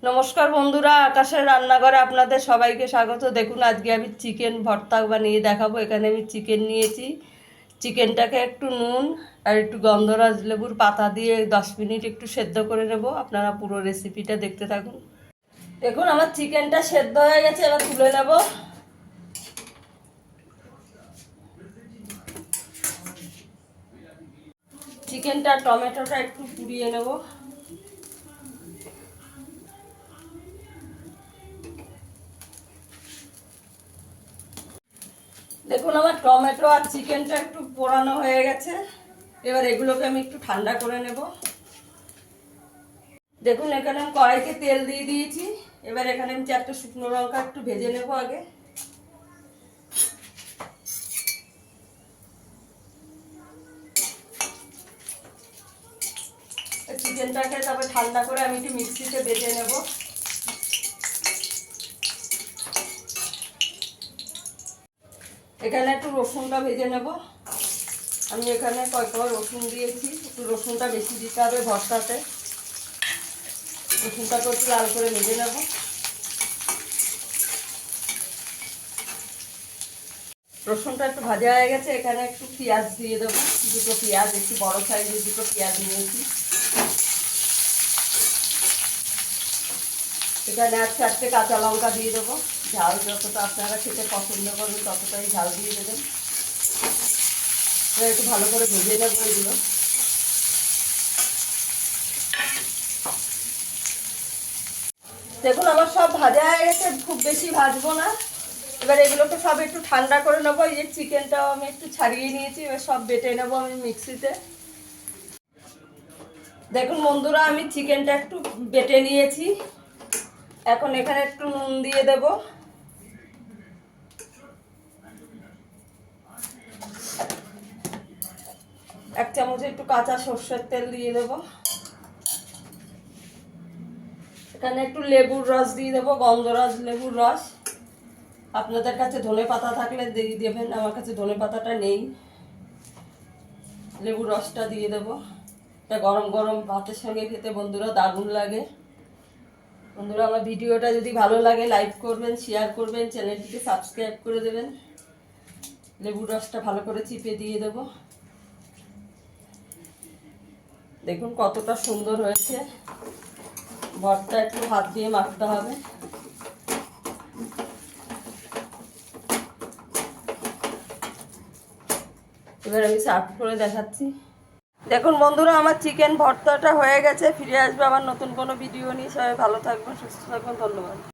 নমস্কার বন্ধুরা, আকাশের রান্নাঘরে আপনাদের সবাইকে স্বাগত। দেখুন আজকে আমি চিকেন ভর্তা বানিয়ে দেখাবো। এখানে আমি চিকেন নিয়েছি। চিকেনটাকে একটু নুন আর একটু গন্ধরাজ লেবুর পাতা দিয়ে 10 মিনিট একটু সেদ্ধ করে নেব। আপনারা পুরো রেসিপিটা দেখতে থাকুন। দেখুন আমার চিকেনটা সেদ্ধ হয়ে গেছে, এবার তুলে নেব। চিকেনটা টমেটোটা একটু পুড়িয়ে নেব। দেখুন আমার টমেটো আর চিকেনটা একটু পোড়ানো হয়ে গেছে। এবার এগুলোকে আমি একটু ঠান্ডা করে নেব। দেখুন এখানে আমি কড়াইতে তেল দিয়ে দিয়েছি। এবার এখানে আমি 4টে শুকনো লঙ্কা একটু ভেজে নেব আগে। চিকেনটাকে তারপরে ঠান্ডা করে আমি একটু মিক্সিতে বেটে নেব। এখানে একটু রসুনটা ভেজে নেব। আমি এখানে কয়েকবার রসুন দিয়েছি, একটু রসুনটা বেশি দিতে হবে ভর্তাতে। রসুনটাকে একটু লাল করে ভেজে নেব। রসুনটা একটু ভাজা হয়ে গেছে, এখানে একটু পেঁয়াজ দিয়ে দেবো। দুটো পেঁয়াজ, একটু বড় সাইজের দুটো পেঁয়াজ নিয়েছি। এখানে আর 4টে কাঁচা লঙ্কা দিয়ে দেবো। ঝাল যতটা আপনারা খেতে পছন্দ করবেন ততটাই ঝাল দিয়ে দেবেন। একটু ভালো করে ভেজে নেবো এগুলো। দেখুন আমার সব ভাজা হয়ে গেছে, খুব বেশি ভাজবো না। এবার এগুলোকে সব একটু ঠান্ডা করে নেবো। এই যে চিকেনটাও আমি একটু ছাড়িয়ে নিয়েছি, এবার সব বেটে নেবো আমি মিক্সিতে। দেখুন বন্ধুরা আমি চিকেনটা একটু বেটে নিয়েছি। এখন এখানে একটু নুন দিয়ে দেব। এক চামচ একটু কাঁচা সর্ষের তেল দিয়ে দেব। এখানে একটু লেবুর রস দিয়ে দেবো, গন্ধরাজ লেবুর রস। আপনাদের কাছে ধনে পাতা থাকলে দিয়ে দেবেন, আমার কাছে ধনে পাতাটা নেই। লেবুর রসটা দিয়ে দেবো। এটা গরম গরম ভাতের সঙ্গে খেতে বন্ধুরা দারুণ লাগে। বন্ধুরা আমার ভিডিওটা যদি ভালো লাগে লাইক করবেন, শেয়ার করবেন, চ্যানেলটিকে সাবস্ক্রাইব করে দেবেন। লেবুর রসটা ভালো করে চিপে দিয়ে দেব। দেখুন কতটা সুন্দর হয়েছে। ভর্তা একটু হাত দিয়ে মাখতে হবে। এবার আমি সার্ভ করে দেখাচ্ছি। দেখুন বন্ধুরা আমার চিকেন ভর্তাটা হয়ে গেছে। ফিরে আসবে আবার নতুন কোনো ভিডিও নিয়ে। সবাই ভালো থাকবেন, সুস্থ থাকবেন। ধন্যবাদ।